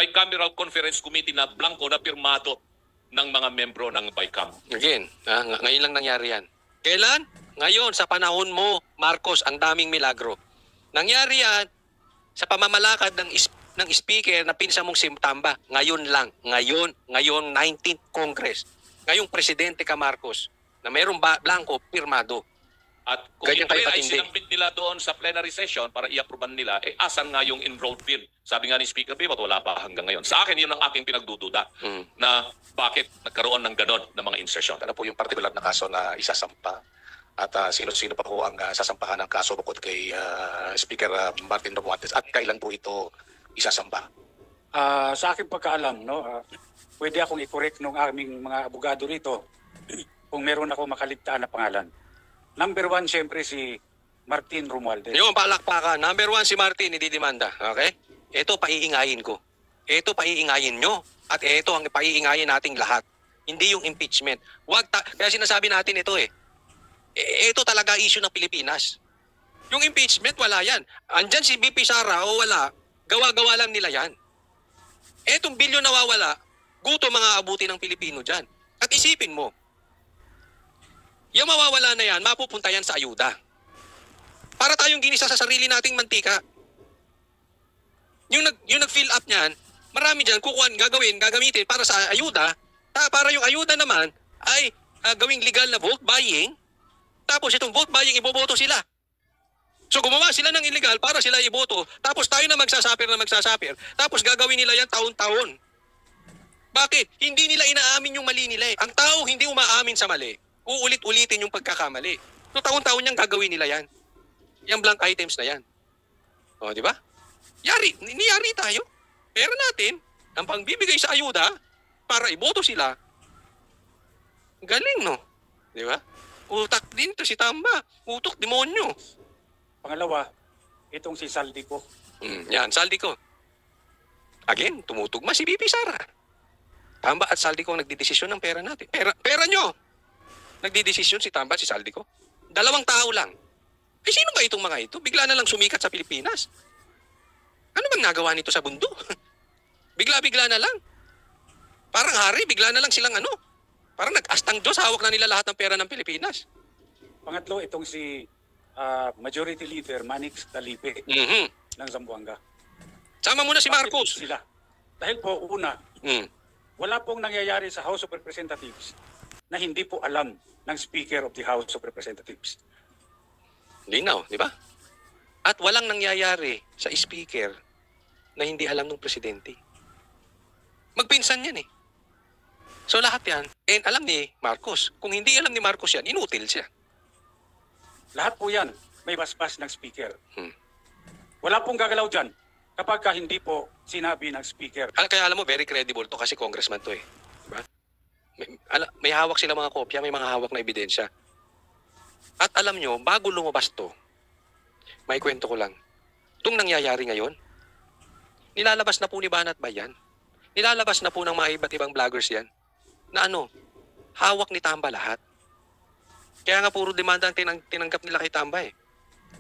bicameral conference committee na blanco na pirmado ng mga membro ng BICAM. Again, ngayon lang nangyari yan. Kailan? Ngayon, sa panahon mo, Marcos, ang daming milagro. Nangyari yan sa pamamalakad ng speaker na pinsa mong si Tamba. Ngayon lang. Ngayon 19th Congress. Ngayong presidente ka, Marcos, na mayroong blanco pirmado. At kung ito ay sinampit nila doon sa plenary session para i-aproban nila, asan nga yung enrolled bill? Sabi nga ni Speaker Bibot, wala pa hanggang ngayon. Sa akin, yun ang aking pinagdududa na bakit nagkaroon ng ganon na mga insertion. Ano po yung particular na kaso na isasampa? At sino-sino pa po ang sasampahan ng kaso bukod kay Speaker Martin Romualdez? At kailan po ito isasampa? Sa aking pagkaalam, no, pwede akong i-correct ng aming mga abogado rito kung meron ako makaligtaan na pangalan. Number 1, siyempre si Martin Romualdez. Yung palakpakan. Number 1 si Martin, ididimanda. Okay? Ito paiingayin ko. Ito paiingayin nyo. At ito ang paiingayin nating lahat. Hindi yung impeachment. Kaya sinasabi natin ito ito talaga issue ng Pilipinas. Yung impeachment, wala yan. Andyan si BP Sara o wala, gawa-gawa lang nila yan. Etong bilyon nawawala, gutom mga abuti ng Pilipino dyan. At isipin mo, yung mawawala na yan, mapupunta yan sa ayuda. Para tayong ginisa sa sarili nating mantika. Yung nag-fill up niyan, marami dyan gagamitin para sa ayuda, para yung ayuda naman ay gawing legal na vote buying, tapos itong vote buying, iboboto sila. So gumawa sila ng illegal para sila iboto, tapos tayo na magsasapir, tapos gagawin nila yan taon-taon. Bakit? Hindi nila inaamin yung mali nila. Ang tao hindi umaamin sa mali. Uulit-ulitin yung pagkakamali. So taon-taon niyang gagawin nila yan. Yung blank items na yan. O, di ba? Niyari tayo. Pera natin, ang pangbibigay sa ayuda para iboto sila. Galing, no? Di ba? Utak din to si Tamba. Utok, demonyo. Pangalawa, itong si Saldico. Yan, Saldico. Again, tumutugma si BP Sara. Tamba at Saldico ang nagdidesisyon ng pera natin. Pera nyo! Nagdidesisyon si Tamba at si Saldico. 2 tao lang. Eh, sino ba itong mga ito? Bigla na lang sumikat sa Pilipinas. Ano bang nagawa nito sa mundo? Bigla-bigla na lang. Parang hari, bigla na lang silang parang nag-astang Diyos, hawak na nila lahat ng pera ng Pilipinas. Pangatlo, itong si Majority Leader Manix Dalipe ng Zamboanga. Sama muna si Marcos. Sila? Dahil po, una, wala pong nangyayari sa House of Representatives na hindi po alam ng Speaker of the House of Representatives. Linaw, di ba? At walang nangyayari sa Speaker na hindi alam ng Presidente. Magpinsan yan So lahat yan, alam ni Marcos. Kung hindi alam ni Marcos yan, inutil siya. Lahat po yan may basbas ng Speaker. Wala pong gagalaw dyan kapag hindi po sinabi ng Speaker. Kaya alam mo, very credible to kasi congressman to Diba? May hawak sila mga kopya, may mga hawak na ebidensya. At alam nyo, bago lumabas to, may kwento ko lang. Itong nangyayari ngayon, nilalabas na po ni Banat Bayan. Nilalabas na po ng mga iba't ibang vloggers yan. Na hawak ni Tamba lahat. Kaya nga puro demanda ang tinanggap nila kay Tamba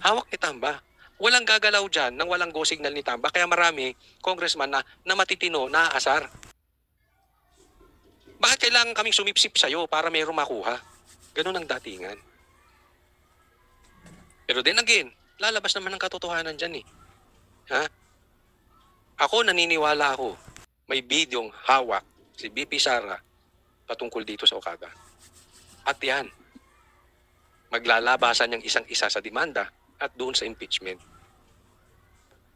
Hawak ni Tamba. Walang gagalaw dyan nang walang go signal ni Tamba. Kaya marami, congressman na matitino, naaasar. Bakit kailangan kaming sumipsip sa'yo para mayroong makuha? Ganun ang datingan. Pero then again, lalabas naman ang katotohanan dyan Ha? Ako naniniwala ako, may bidyong hawak si BP Sara patungkol dito sa Okada. At yan, maglalabasan niyang isang-isa sa demanda at doon sa impeachment.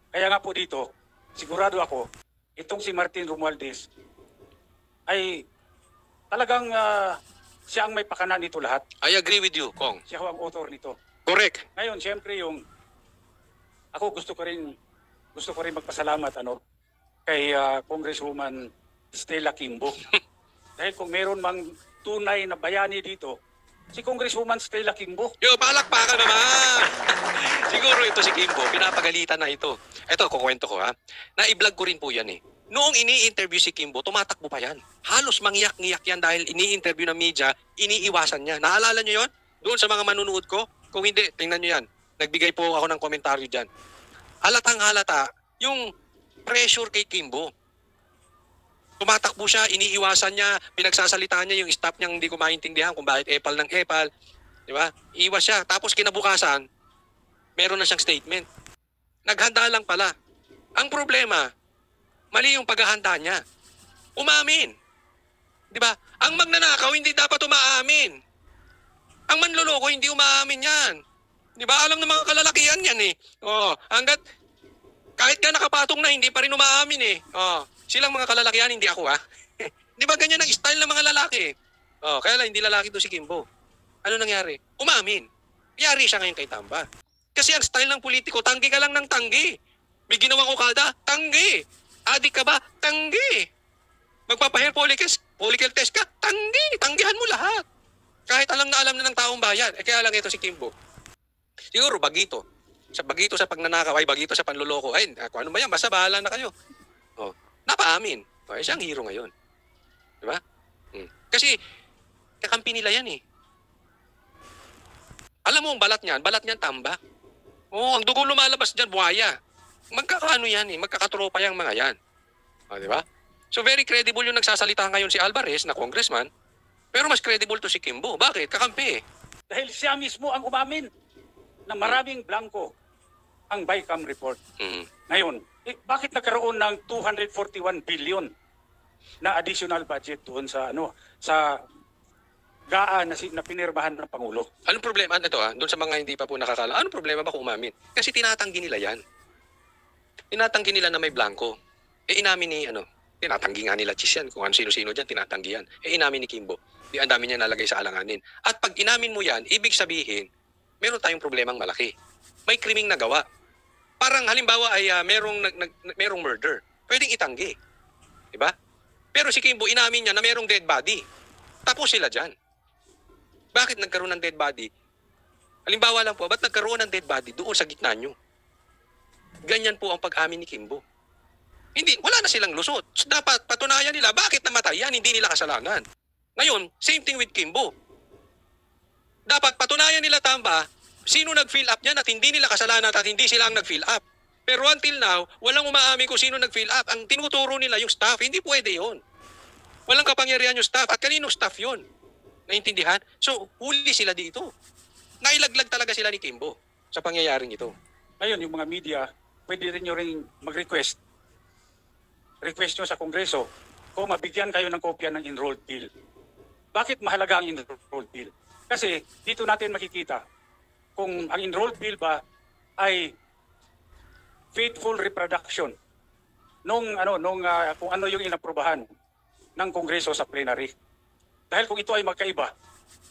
Kaya nga po dito, sigurado ako, itong si Martin Romualdez ay talagang siya ang may pakanan nito lahat. I agree with you, Kong. Siya ho ang author nito. Correct. Ngayon, siyempre ako gusto ko rin magpasalamat kay Congresswoman Stella Kimbo. Dahil kung meron mang tunay na bayani dito, si Congresswoman Stella Kimbo. Palakpakan naman! Siguro ito si Kimbo, pinapagalitan na ito. Ito, kukwento ko Na-i-vlog ko rin po yan Noong ini-interview si Kimbo, tumatakbo pa yan. Halos mangyak-ngiyak yan dahil ini-interview ng media, iniiwasan niya. Naalala niyo yon? Doon sa mga manunood ko? Kung hindi, tingnan niyo yan. Nagbigay po ako ng komentaryo dyan. Halatang halata, yung pressure kay Kimbo. Tumatakbo siya, iniiwasan niya, pinagsasalitaan niya yung staff niyang hindi ko maintindihan kung bakit epal ng epal. Di ba? Iwas siya. Tapos kinabukasan, meron na siyang statement. Naghanda lang pala. Ang problema, mali yung paghahanda niya. Umamin. Di ba? Ang magnanakaw, hindi dapat umaamin. Ang manloloko, hindi umaamin yan. Di ba? Alam ng mga kalalakihan yan eh. Oh, hanggat kahit ka nakapatong na, hindi pa rin umaamin eh. Oh, silang mga kalalakihan, hindi ako ha. Di ba ganyan ang style ng mga lalaki? Oh, kaya lang, hindi lalaki to si Kimbo. Ano nangyari? Umamin. Yari siya ngayon kay Tamba. Kasi ang style ng politiko, tanggi ka lang ng tanggi. May ginawang ukada, tanggi. Adik ka ba? Tanggi. Magpapahair follicle test ka, tanggi. Tanggihan mo lahat. Kahit alam na ng taong bayan. Kaya lang ito si Kimbo. Siguro bagito. Bagito sa pagnanakaw, ay bagito sa panloloko. Ay, kung ano ba yan, basta bahala na kayo. Oh, napaamin. Oh, siya ang hero ngayon. Di ba? Kasi, kakampi nila yan eh. Alam mo ang balat niyan Tamba. Oh, ang dugo lumalabas diyan buhaya. Magkakaano yan eh, magkakatropa yang mga yan. Oh, di ba? So very credible yung nagsasalita ngayon si Alvarez na congressman, pero mas credible to si Kimbo. Bakit? Kakampi eh. Dahil siya mismo ang umamin na maraming blanco ang BICAM report. Ngayon, bakit nagkaroon ng 241 billion na additional budget doon sa sa GAA na pinirmahan ng Pangulo? Anong problema? Ito doon sa mga hindi pa po nakakala. Anong problema ba kung umamin? Kasi tinatanggi nila yan. Tinatanggi nila na may blanco. Inamin ni tinatanggi nga nila Chis yan. Kung sino-sino dyan, tinatanggi yan. Inamin ni Kimbo. Ang dami niya nalagay sa alanganin. At pag inamin mo yan, ibig sabihin, meron tayong problemang malaki. May krimeng nagawa. Parang halimbawa ay merong murder. Pwedeng itanggi. Diba? Pero si Kimbo, inamin niya na merong dead body. Tapos sila dyan. Bakit nagkaroon ng dead body? Halimbawa lang po, ba't nagkaroon ng dead body doon sa gitna nyo? Ganyan po ang pag-amin ni Kimbo. Wala na silang lusot. So, dapat patunayan nila bakit namatay yan, hindi nila kasalanan. Ngayon, same thing with Kimbo. Dapat patunayan nila Tamba, sino nag-fill up yan at hindi nila kasalanan at hindi sila ang nag-fill up. Pero until now, walang umaamin kung sino nag-fill up. Ang tinuturo nila yung staff, hindi pwede yon. Walang kapangyarihan yung staff. At kaninong staff yon? Naintindihan? So, huli sila dito. Nailaglag talaga sila ni Kimbo sa pangyayaring ito. Ngayon, yung mga media, pwede rin nyo rin mag-request. Request nyo sa Kongreso kung mabigyan kayo ng kopya ng enrolled bill. Bakit mahalaga ang enrolled bill? Kasi dito natin makikita kung ang enrolled bill ba ay faithful reproduction kung ano yung inaprubahan ng Kongreso sa plenary. Dahil kung ito ay magkaiba,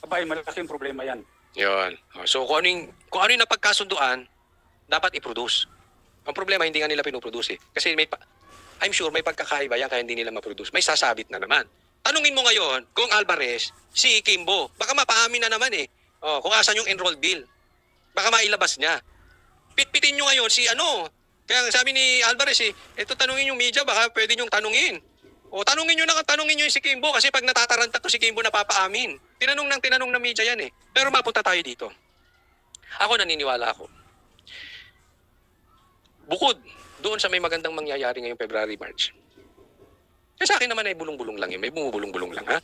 abay malaking problema yan. Yun. So kung ano yung napagkasunduan, dapat i-produce. Ang problema, hindi nga nila pinuproduce eh. Kasi I'm sure may pagkakaiba yan kaya hindi nila ma-produce. May sasabit na naman. Tanungin mo ngayon kung Alvarez, si Kimbo, baka mapaamin na naman eh. Kung asan yung enrolled bill. Baka mailabas niya. Pitpitin nyo ngayon kaya sabi ni Alvarez ito tanungin yung media, baka pwede nyong tanungin. Tanungin nyo yung si Kimbo kasi pag natataranta to si Kimbo napapaamin. Tinanong ng media yan eh. Pero mapunta tayo dito. Ako naniniwala ako. Bukod doon sa may magandang mangyayari ngayong February, March. Sa akin naman ay bulong-bulong lang yun. May bumubulong-bulong lang ha.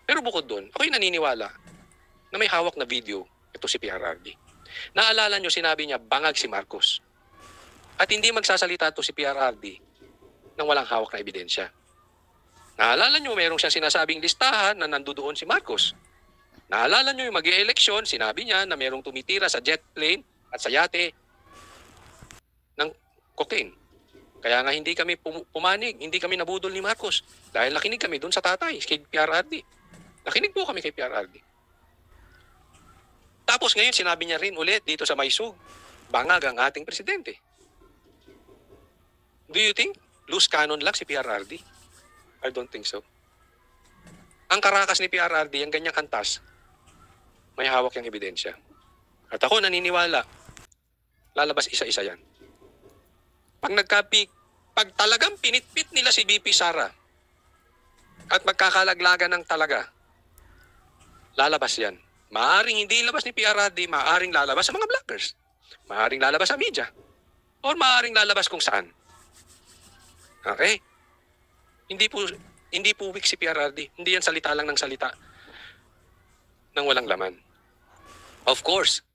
Pero bukod doon, ako'y naniniwala na may hawak na video ito si PRRD. Naalala nyo, sinabi niya, bangag si Marcos. At hindi magsasalita ito si PRRD nang walang hawak na ebidensya. Naalala nyo, mayroong siyang sinasabing listahan na nandoon si Marcos. Naalala nyo, yung mag-e-eleksyon, sinabi niya na mayroong tumitira sa jet plane at sa yate ng cocaine. Kaya nga hindi kami pumanig, hindi kami nabudol ni Marcos. Dahil nakinig kami doon sa tatay, kay PRRD. Nakinig po kami kay PRRD. Tapos ngayon, sinabi niya rin ulit dito sa Maysug, bangag ang ating presidente. Do you think loose cannon lang si PRRD? I don't think so. Ang karakas ni PRRD, ang ganyang kantas, may hawak yung ebidensya. At ako naniniwala, lalabas isa-isa yan. Pag talagang pinitpit nila si BP Sara at magkakalaglagan ng talaga, lalabas yan. Maaring hindi labas ni PRRD, maaring lalabas sa mga bloggers. Maaring lalabas sa media. Or maaring lalabas kung saan. Okay? Hindi po weak si PRRD. Hindi yan salita lang ng salita nang walang laman. Of course.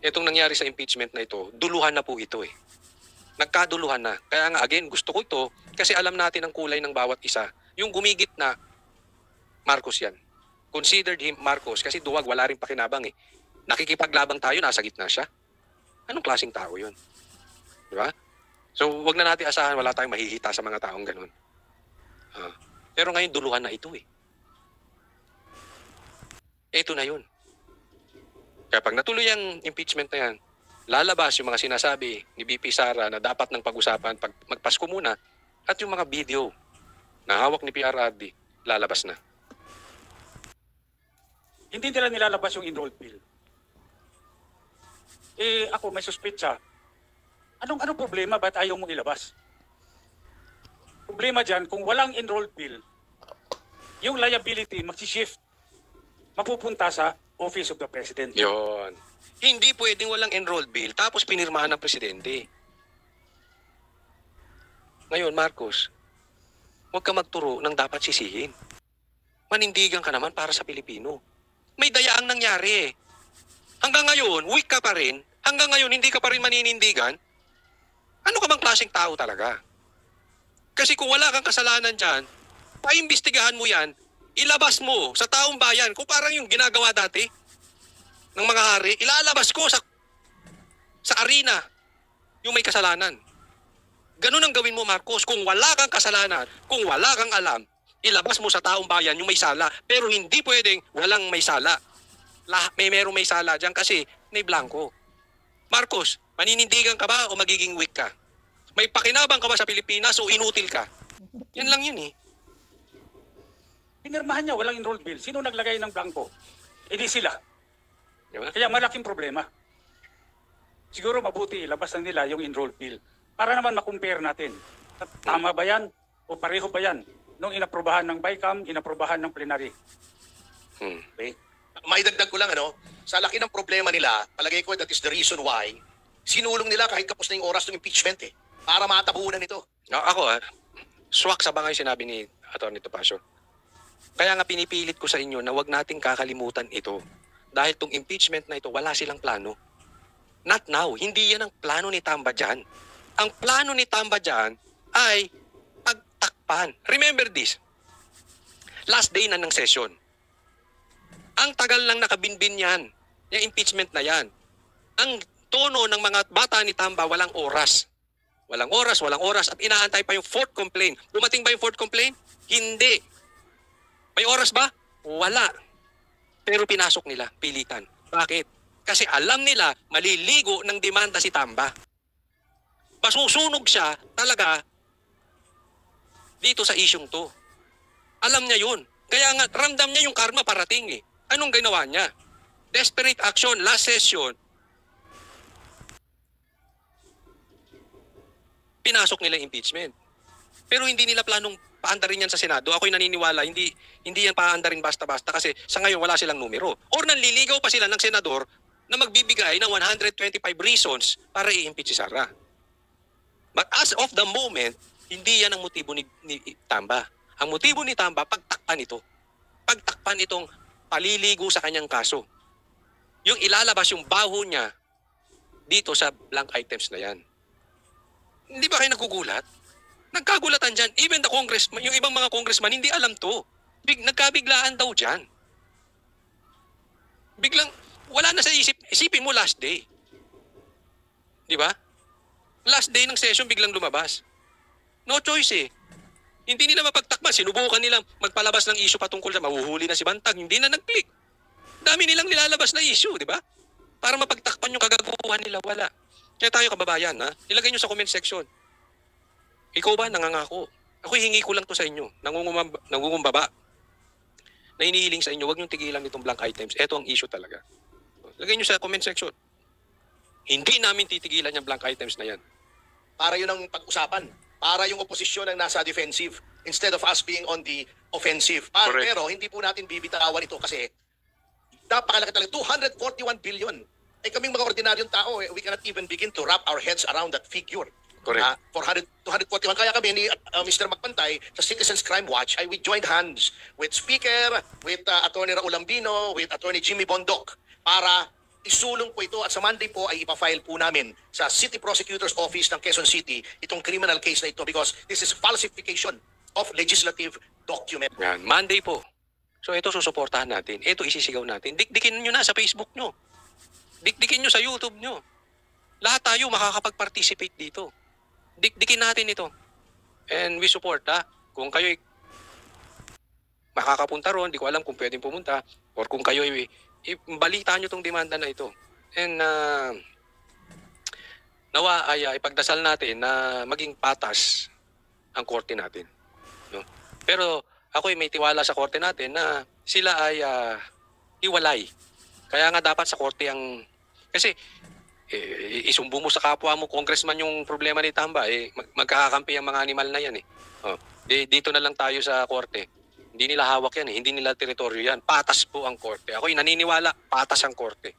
Itong nangyari sa impeachment na ito, duluhan na po ito eh. Nagkaduluhan na. Kaya nga again, gusto ko ito kasi alam natin ang kulay ng bawat isa. Yung gumigit na, Marcos yan. Considered him Marcos kasi duwag, wala rin pakinabang eh. Nakikipaglabang tayo, nasa gitna siya. Anong klaseng tao yun? Di ba? So, wag na natin asahan, wala tayong mahihita sa mga taong ganun. Pero ngayon, duluhan na ito eh. Ito na yun. Kaya pag natuloy ang impeachment na yan, lalabas yung mga sinasabi ni BP Sara na dapat ng pag-usapan pag magpasko muna at yung mga video na hawak ni PRRD, lalabas na. Hindi nila nilalabas yung enrolled bill. Ako may suspitsa. Anong problema? Ba't ayaw mong ilabas? Problema dyan, kung walang enrolled bill, yung liability magsishift. Mapupunta sa Office of the President. Yon. Hindi pwedeng walang enrolled bill tapos pinirmahan ng presidente. Ngayon, Marcos, huwag ka magturo ng dapat sisihin. Manindigan ka naman para sa Pilipino. May dayaang nangyari eh. Hanggang ngayon, weak ka pa rin. Hanggang ngayon, hindi ka pa rin maninindigan. Ano ka bang klaseng tao talaga? Kasi kung wala kang kasalanan dyan, paimbestigahan mo yan, ilabas mo sa taong bayan. Kung parang yung ginagawa dati ng mga hari, ilalabas ko sa arena yung may kasalanan. Ganun ang gawin mo, Marcos. Kung wala kang kasalanan, kung wala kang alam, ilabas mo sa taong bayan yung may sala. Pero hindi pwedeng walang may sala. Merong may sala dyan kasi may blanco. Marcos, maninindigan ka ba o magiging weak ka? May pakinabang ka ba sa Pilipinas o inutil ka? Yan lang yun eh. Pinirmahan niya, walang enrolled bill. Sino naglagay ng blanco? Di sila. Diba? Kaya malaking problema. Siguro mabuti ilabas na nila yung enrolled bill para naman makumpare natin. Tama ba yan? O pareho ba yan? Nung inaprobahan ng BICAM, inaprobahan ng plenary. Okay? Maidagdag ko lang, sa laki ng problema nila, palagay ko that is the reason why sinulong nila kahit kapos na yung oras ng impeachment para matabunan ito. Ako swak sa bangay sinabi ni Atty. Topacio. Kaya nga pinipilit ko sa inyo na wag nating kakalimutan ito. Dahil tong impeachment na ito, wala silang plano. Not now. Hindi yan ang plano ni Tamba dyan. Ang plano ni Tamba dyan ay pagtakpan. Remember this. Last day na ng session. Ang tagal lang nakabinbin yan. Yung impeachment na yan. Ang tono ng mga bata ni Tamba, walang oras. Walang oras. At inaantay pa yung fourth complaint. Dumating ba yung fourth complaint? Hindi. May oras ba? Wala. Pero pinasok nila, pilitan. Bakit? Kasi alam nila, maliligo ng demanda si Tamba. Masusunog siya talaga dito sa isyong to. Alam niya yun. Kaya nga, ramdam niya yung karma parating eh. Anong ginawa niya? Desperate action, last session. Pinasok nila impeachment. Pero hindi nila planong paandarin yan sa Senado. Ako'y naniniwala, hindi yan paandarin basta-basta kasi sa ngayon wala silang numero. Or nanliligaw pa sila ng senador na magbibigay ng 125 reasons para i-impeach si Sara. But as of the moment, hindi yan ang motibo ni Tamba. Ang motibo ni Tamba, pagtakpan ito. Pagtakpan itong paliligo sa kanyang kaso. Yung ilalabas yung baho niya dito sa blank items na yan. Hindi ba kayo nagugulat? Nagkagulatan dyan. Even the congressman, yung ibang mga congressman, hindi alam to. Nagkabiglaan daw dyan. Biglang, wala na sa isip. Isipin mo last day. Di ba? Last day ng session, biglang lumabas. No choice eh. Hindi nila mapagtakpan. Sinubukan nilang magpalabas ng issue patungkol sa mahuhuli na si Bantag. Hindi na nag-click. Dami nilang nilalabas na issue, di ba? Para mapagtakpan yung kagaguhan nila. Wala. Kaya tayo kababayan, ilagay nyo sa comment section. Ikaw ba nangangako? Ako hingi ko lang to sa inyo. Nangungumbaba. Na hinihiling sa inyo, huwag niyong tigilan itong blank items. Ito ang issue talaga. Lagay nyo sa comment section. Hindi namin titigilan yung blank items na yan. Para yun ang pag-usapan. Para yung oposisyon ang nasa defensive instead of us being on the offensive. Pero hindi po natin bibitawan ito kasi napakalaki talaga. 241 billion. Kaming mga ordinaryong tao, we cannot even begin to wrap our heads around that figure. Correct. 241. Kaya kami ni Mr. Magpantay sa Citizens Crime Watch we joined hands with Speaker, with Attorney Raul Ambino, with Attorney Jimmy Bondoc para isulong po ito at sa Monday po ay ipafile po namin sa City Prosecutor's Office ng Quezon City itong criminal case na ito because this is falsification of legislative document. Yan, Monday po. So ito susuportahan natin. Ito isisigaw natin. Dikdikin nyo na sa Facebook nyo. Dikdikin nyo sa YouTube nyo. Lahat tayo makakapag-participate dito. Dikdikin natin ito. And we support, ha? Kung kayo makakapunta ron, di ko alam kung pwedeng pumunta, or kung kayo balita nyo tong demanda na ito. And nawa ay ipagdasal natin na maging patas ang korte natin. No? Pero ako ay may tiwala sa korte natin na sila ay hiwalay. Kaya nga dapat sa korte ang... Kasi isumbong mo sa kapwa mo, congressman yung problema ni Tamba, magkakakampi ang mga animal na yan. Dito na lang tayo sa korte. Hindi nila hawak yan, hindi nila teritoryo yan. Patas po ang korte. Ako'y naniniwala, patas ang korte.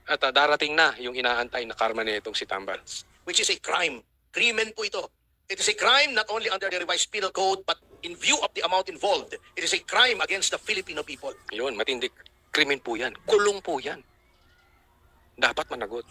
At darating na yung inaantay na karma nitong si Tamba. Which is a crime. Krimen po ito. It is a crime not only under the revised penal code but in view of the amount involved. It is a crime against the Filipino people. Yun, matindi. Krimen po yan. Kulong po yan. Dapat managot.